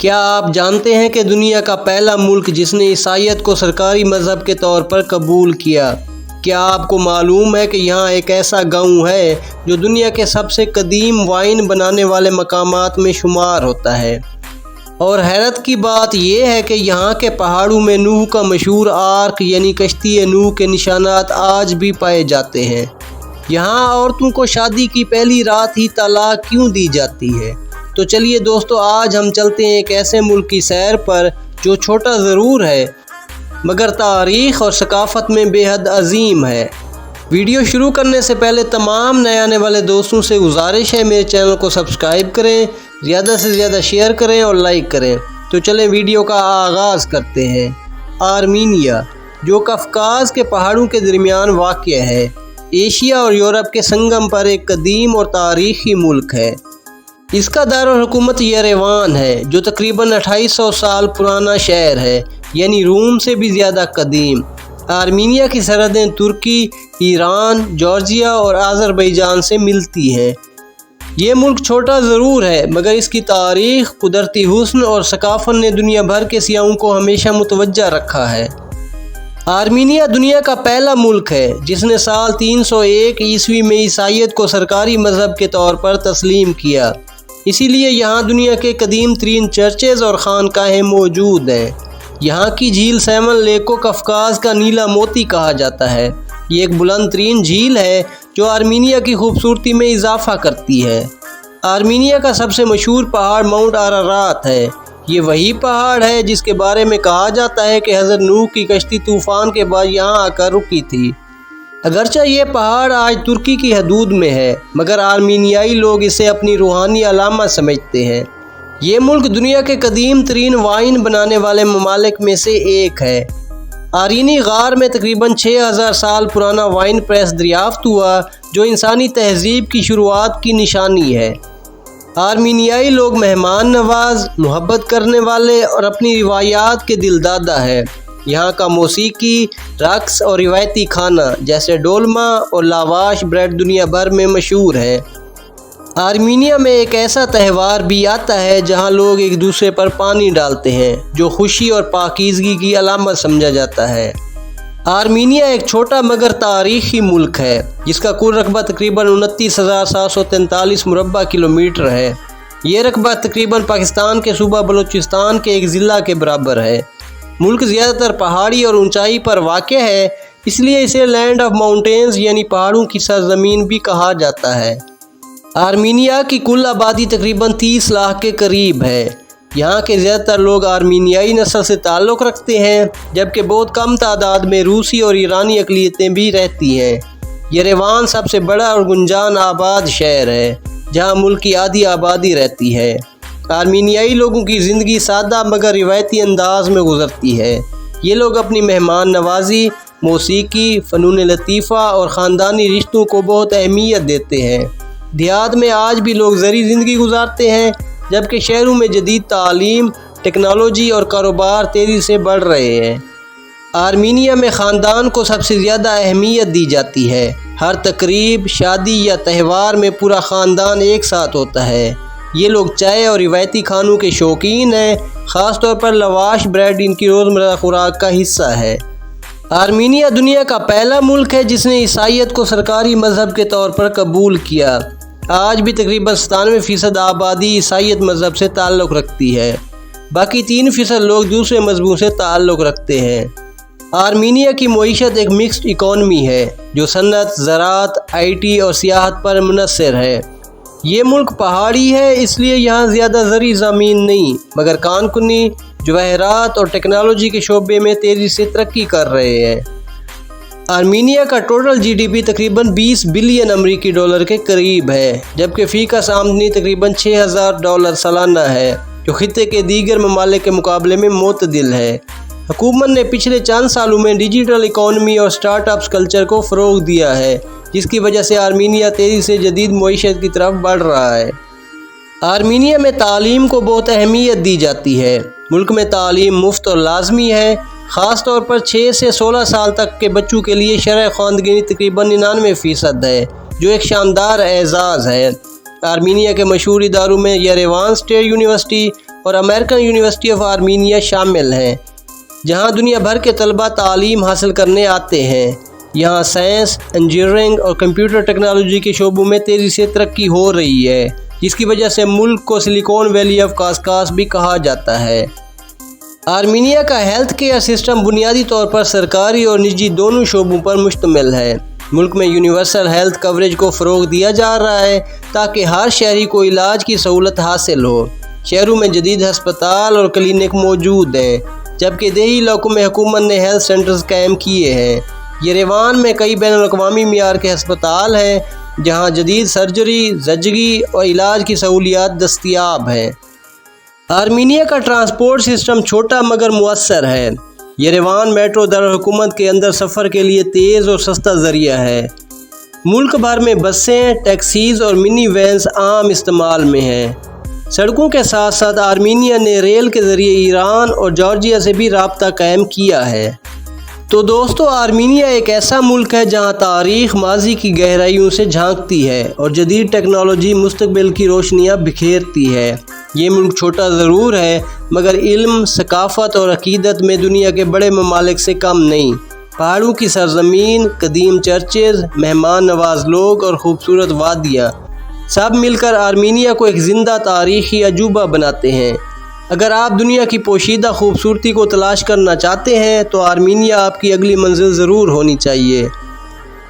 کیا آپ جانتے ہیں کہ دنیا کا پہلا ملک جس نے عیسائیت کو سرکاری مذہب کے طور پر قبول کیا؟ کیا آپ کو معلوم ہے کہ یہاں ایک ایسا گاؤں ہے جو دنیا کے سب سے قدیم وائن بنانے والے مقامات میں شمار ہوتا ہے؟ اور حیرت کی بات یہ ہے کہ یہاں کے پہاڑوں میں نوح کا مشہور آرک یعنی کشتی نوح کے نشانات آج بھی پائے جاتے ہیں۔ یہاں عورتوں کو شادی کی پہلی رات ہی طلاق کیوں دی جاتی ہے؟ تو چلیے دوستو، آج ہم چلتے ہیں ایک ایسے ملک کی سیر پر جو چھوٹا ضرور ہے مگر تاریخ اور ثقافت میں بے حد عظیم ہے۔ ویڈیو شروع کرنے سے پہلے تمام نئے آنے والے دوستوں سے گزارش ہے میرے چینل کو سبسکرائب کریں، زیادہ سے زیادہ شیئر کریں اور لائک کریں۔ تو چلیں ویڈیو کا آغاز کرتے ہیں۔ آرمینیا، جو کفکاز کے پہاڑوں کے درمیان واقع ہے، ایشیا اور یورپ کے سنگم پر ایک قدیم اور تاریخی ملک ہے۔ اس کا دارالحکومت یریوان ہے، جو تقریباً 2800 سال پرانا شہر ہے، یعنی روم سے بھی زیادہ قدیم۔ آرمینیا کی سرحدیں ترکی، ایران، جارجیا اور آذربائیجان سے ملتی ہیں۔ یہ ملک چھوٹا ضرور ہے مگر اس کی تاریخ، قدرتی حسن اور ثقافت نے دنیا بھر کے سیاحوں کو ہمیشہ متوجہ رکھا ہے۔ آرمینیا دنیا کا پہلا ملک ہے جس نے سال 301 عیسوی میں عیسائیت کو سرکاری مذہب کے طور پر تسلیم کیا، اسی لیے یہاں دنیا کے قدیم ترین چرچز اور خانقاہیں موجود ہیں۔ یہاں کی جھیل سیمن لیک کو کفکاز کا نیلا موتی کہا جاتا ہے۔ یہ ایک بلند ترین جھیل ہے جو آرمینیا کی خوبصورتی میں اضافہ کرتی ہے۔ آرمینیا کا سب سے مشہور پہاڑ ماؤنٹ عرارات ہے۔ یہ وہی پہاڑ ہے جس کے بارے میں کہا جاتا ہے کہ حضرت نوح کی کشتی طوفان کے بعد یہاں آ کر رکی تھی۔ اگرچہ یہ پہاڑ آج ترکی کی حدود میں ہے مگر آرمینیائی لوگ اسے اپنی روحانی علامت سمجھتے ہیں۔ یہ ملک دنیا کے قدیم ترین وائن بنانے والے ممالک میں سے ایک ہے۔ آرینی غار میں تقریباً 6000 سال پرانا وائن پریس دریافت ہوا جو انسانی تہذیب کی شروعات کی نشانی ہے۔ آرمینیائی لوگ مہمان نواز، محبت کرنے والے اور اپنی روایات کے دلدادہ ہیں۔ یہاں کا موسیقی، رقص اور روایتی کھانا جیسے ڈولما اور لاواش بریڈ دنیا بھر میں مشہور ہے۔ آرمینیا میں ایک ایسا تہوار بھی آتا ہے جہاں لوگ ایک دوسرے پر پانی ڈالتے ہیں، جو خوشی اور پاکیزگی کی علامت سمجھا جاتا ہے۔ آرمینیا ایک چھوٹا مگر تاریخی ملک ہے جس کا کل رقبہ تقریباً 29,743 مربع کلومیٹر ہے۔ یہ رقبہ تقریباً پاکستان کے صوبہ بلوچستان کے ایک ضلع کے برابر ہے۔ ملک زیادہ تر پہاڑی اور اونچائی پر واقع ہے، اس لیے اسے لینڈ آف ماؤنٹینز یعنی پہاڑوں کی سرزمین بھی کہا جاتا ہے۔ آرمینیا کی کل آبادی تقریباً 30 لاکھ کے قریب ہے۔ یہاں کے زیادہ تر لوگ آرمینیائی نسل سے تعلق رکھتے ہیں جبکہ بہت کم تعداد میں روسی اور ایرانی اقلیتیں بھی رہتی ہیں۔ یریوان سب سے بڑا اور گنجان آباد شہر ہے جہاں ملک کی آدھی آبادی رہتی ہے۔ آرمینیائی لوگوں کی زندگی سادہ مگر روایتی انداز میں گزرتی ہے۔ یہ لوگ اپنی مہمان نوازی، موسیقی، فنون لطیفہ اور خاندانی رشتوں کو بہت اہمیت دیتے ہیں۔ دیہات میں آج بھی لوگ زرعی زندگی گزارتے ہیں جبکہ شہروں میں جدید تعلیم، ٹیکنالوجی اور کاروبار تیزی سے بڑھ رہے ہیں۔ آرمینیا میں خاندان کو سب سے زیادہ اہمیت دی جاتی ہے۔ ہر تقریب، شادی یا تہوار میں پورا خاندان ایک ساتھ ہوتا ہے۔ یہ لوگ چائے اور روایتی کھانوں کے شوقین ہیں، خاص طور پر لواش بریڈ ان کی روزمرہ خوراک کا حصہ ہے۔ آرمینیا دنیا کا پہلا ملک ہے جس نے عیسائیت کو سرکاری مذہب کے طور پر قبول کیا۔ آج بھی تقریباً 97% آبادی عیسائیت مذہب سے تعلق رکھتی ہے، باقی 3% لوگ دوسرے مذہبوں سے تعلق رکھتے ہیں۔ آرمینیا کی معیشت ایک مکسڈ اکانومی ہے جو صنعت، زراعت، IT اور سیاحت پر منحصر ہے۔ یہ ملک پہاڑی ہے اس لیے یہاں زیادہ زرعی زمین نہیں مگر کان کنی، جواہرات اور ٹیکنالوجی کے شعبے میں تیزی سے ترقی کر رہے ہیں۔ آرمینیا کا ٹوٹل GDP تقریباً 20 بلین امریکی ڈالر کے قریب ہے جبکہ فی کس آمدنی تقریباً $6,000 سالانہ ہے جو خطے کے دیگر ممالک کے مقابلے میں معتدل ہے۔ حکومت نے پچھلے چند سالوں میں ڈیجیٹل اکانومی اور سٹارٹ اپس کلچر کو فروغ دیا ہے جس کی وجہ سے آرمینیا تیزی سے جدید معیشت کی طرف بڑھ رہا ہے۔ آرمینیا میں تعلیم کو بہت اہمیت دی جاتی ہے۔ ملک میں تعلیم مفت اور لازمی ہے، خاص طور پر 6 سے 16 سال تک کے بچوں کے لیے شرح خواندگی تقریباً 99% ہے جو ایک شاندار اعزاز ہے۔ آرمینیا کے مشہور اداروں میں یریوان اسٹیٹ یونیورسٹی، اور امریکن یونیورسٹی آف آرمینیا شامل ہیں، جہاں دنیا بھر کے طلباء تعلیم حاصل کرنے آتے ہیں۔ یہاں سائنس، انجینئرنگ اور کمپیوٹر ٹیکنالوجی کے شعبوں میں تیزی سے ترقی ہو رہی ہے، جس کی وجہ سے ملک کو سلیکون ویلی آف کاسکاس بھی کہا جاتا ہے۔ آرمینیا کا ہیلتھ کیئر سسٹم بنیادی طور پر سرکاری اور نجی دونوں شعبوں پر مشتمل ہے۔ ملک میں یونیورسل ہیلتھ کوریج کو فروغ دیا جا رہا ہے تاکہ ہر شہری کو علاج کی سہولت حاصل ہو۔ شہروں میں جدید ہسپتال اور کلینک موجود ہیں، جبکہ دیہی علاقوں میں حکومت نے ہیلتھ سینٹرز قائم کیے ہیں۔ یریوان میں کئی بین الاقوامی معیار کے ہسپتال ہیں، جہاں جدید سرجری، زچگی اور علاج کی سہولیات دستیاب ہیں۔ آرمینیا کا ٹرانسپورٹ سسٹم چھوٹا مگر مؤثر ہے۔ یریوان میٹرو دارالحکومت کے اندر سفر کے لیے تیز اور سستا ذریعہ ہے۔ ملک بھر میں بسیں، ٹیکسیز اور منی وینز عام استعمال میں ہیں۔ سڑکوں کے ساتھ ساتھ آرمینیا نے ریل کے ذریعے ایران اور جارجیا سے بھی رابطہ قائم کیا ہے۔ تو دوستو، آرمینیا ایک ایسا ملک ہے جہاں تاریخ ماضی کی گہرائیوں سے جھانکتی ہے اور جدید ٹیکنالوجی مستقبل کی روشنیاں بکھیرتی ہے۔ یہ ملک چھوٹا ضرور ہے، مگر علم، ثقافت اور عقیدت میں دنیا کے بڑے ممالک سے کم نہیں۔ پہاڑوں کی سرزمین، قدیم چرچز، مہمان نواز لوگ اور خوبصورت وادیاں، سب مل کر آرمینیا کو ایک زندہ تاریخی عجوبہ بناتے ہیں۔ اگر آپ دنیا کی پوشیدہ خوبصورتی کو تلاش کرنا چاہتے ہیں تو آرمینیا آپ کی اگلی منزل ضرور ہونی چاہیے۔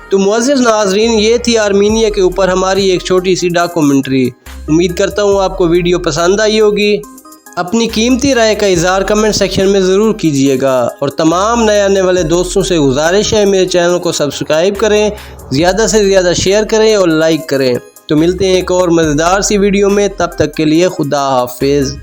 تو معزز ناظرین، یہ تھی آرمینیا کے اوپر ہماری ایک چھوٹی سی ڈاکومنٹری۔ امید کرتا ہوں آپ کو ویڈیو پسند آئی ہوگی۔ اپنی قیمتی رائے کا اظہار کمنٹ سیکشن میں ضرور کیجیے گا، اور تمام نئے آنے والے دوستوں سے گزارش ہے میرے چینل کو سبسکرائب کریں، زیادہ سے زیادہ شیئر کریں اور لائک کریں۔ تو ملتے ہیں ایک اور مزیدار سی ویڈیو میں، تب تک کے لیے خدا حافظ۔